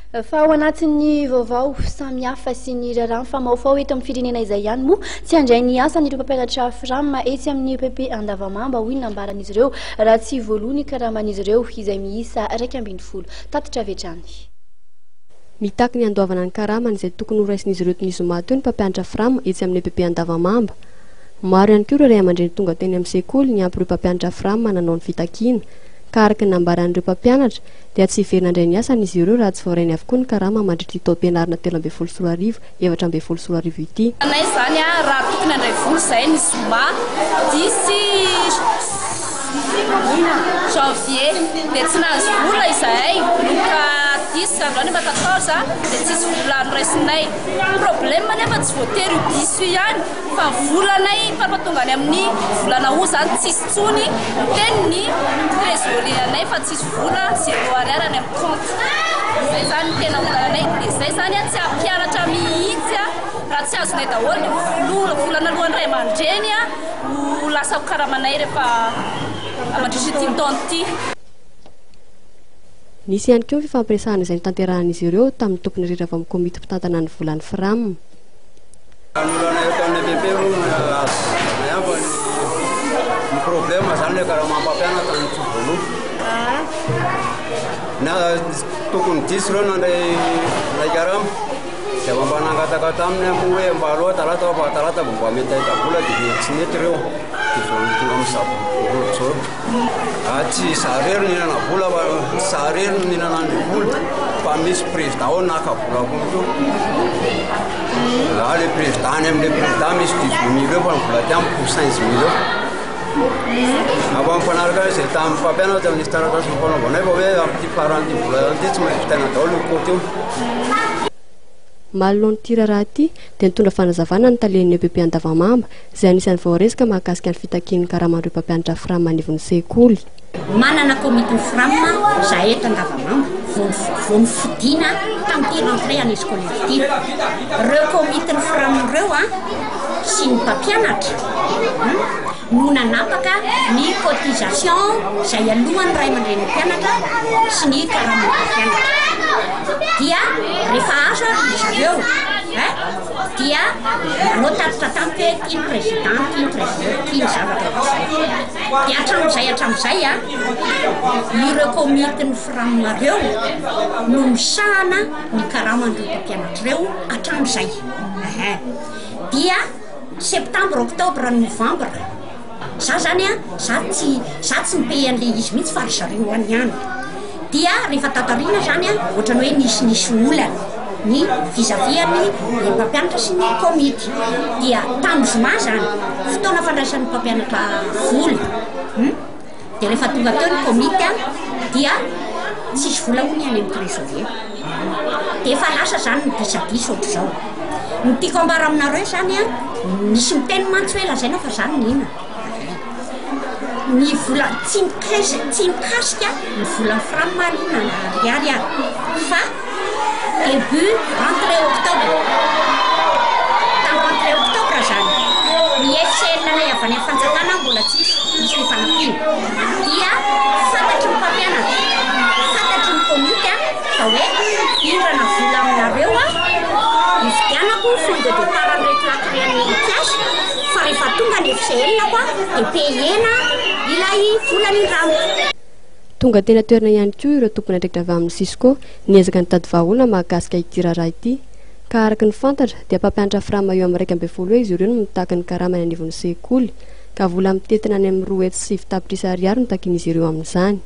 Fa ao anatin'ny vaovao samihafa sy ny rarano famaofao eto amin'ny firenena izay ihany moa tsy handray ny asan'ireo mpampianatra frama etsy amin'ny EPP Andavamamba ho inambaran'izy ireo raha tsy voalohany karaman'izy ireo izay miisa 120 tatitra vetrany. Mitaky ny andoavana ny karamana izay tokony horaisin'izy ireo ny zoma teo ny mpampianatra frama etsy amin'ny EPP Andavamamba. Maro ihany koa ireo ray aman-dreny tonga teny amin'ny sekoly ny ampy ireo mpampianatra frama nanao ny fitakiana. Ka araka ny nambaran'ireo mpampianatra dia tsy hiverina indray ny asan'izy ireo raha tsy voarainy avokoa ny karama mandritra taom-pianarana 13 Solarivo 14 Solarivo ity. Anay zany raha tokony andray vola izay ny zoma 10 janvier dia tsy nahazo vola izahay ka 10 androany mba 14 dia tsisy vola noraisinay. Problème nefa tsy voatery io 10 io ihany fa volanay farmatonga any amin'ny volana o zany tsisy tsony teniny trésorier-nay fa tsisy vola 0 ariary any amin'ny compte. Izay zany tena volanay dia izay zany tsy ampianatra mihitsy raha tsy azonay daholo volana alohan'ny ray aman-dreny ho lasa karamanay rehefa mandritra ity taona ity. Nisy ihany koa fifampiresahana izay nitanterahan'izy ireo tamin'ny tompony rera avy amin'ny komity mpitantana ny volan'ny frama. Ny problème zany le karama mpampianatra ny tsy voaloha na tokony 10 reo nandray karama dia mba nangataka aminy hoe mba aloha talata fa talata mba mety ahita-vola dia tsy mety reo dia zao tonga amin'ny sabola zao tsy sarery ninana vola fa sarery ninana ny vola fa misy président ao naka vola koa là le président any amin'le président misy 18 000 eo fa ny vola ty amiko 15 000 eo. Aba mifanaraka izay tamin'ny mpampianatra misy taratasy mifanaovanay fa hoe amin'ity faran'ity vola ty tsy maintsy vitaina daholo ny côte io. Manoloan'ity raharaha ity dia nitondra fanazavana ny talehan'ny EPP Andavamamba izay anisan'ny voaresaka mahakasika ny fitakian'ny karaman'ireo mpampianatra frama anivon'ny sekoly. Manana komitiny frama zahay eto Andavamamba vao nifidina tamin'ity rentrée année scolaire ity. Ireo komitiny frama ireo sy ny mpampianatra no nanapaka ny cotisation izay alohan'ny ray aman-dreny mpianatra sy ny karaman'ny mpampianatra. Dia rehefa azo izy ireo dia manao tatitra tamiko hoe tiany président tiany trésorier tiany zavatra dia hatramin'izay ireo komitiny frama reo no misahana ny karaman'ireo mpampianatra reo hatramin'izay. Dia septembre octobre novembre za zany za tsy mipay an'le izy mihitsy fa ry zareo any ihany. Dia rehefa tatarina zany ohatrany hoe nisy olana ny vis-à-vis-ny mpampianatra sy ny komity dia tamin'ny zoma zany fotoana fandraisan'ny mpampianatra vola dia rehefa tonga teo ny komity dia tsisy vola hony any amin'ny trésorier dia efa lasa zany ny disadisa ohatra zao. Ny tiako ambara aminareo zany nisy miteny mantsy hoe lazaina fa zany nina ny vola tsy mikasika ny volan'ny frama na ariary fa début rentrée octobre. Tamin'ny rentrée octobre zany ny FCL nay avy any amin'ny fanjakana mbola tsisy misy mifanampiana dia fantatry ny mpampianatra fantatry ny komity fa hoe indrana vola aminareo ividianako fond de départ retraité amin'ny piasy fa rehefa tonga ny FCL koa dia payena ilay volan'indrano. Tonga tena toerana ihany koa ireo tompony andraikitra avy amin'ny Cisco niezaka nitady vahaolana mahakasika ity raharaha ity ka araka ny fantatra dia mpampianatra frama eo amin'ny 120 izy ireo no mitaky ny karamany anivon'ny sekoly ka vola mitetina any amin'ny 7 tapitra ariary no takin'izy ireo amin'izany.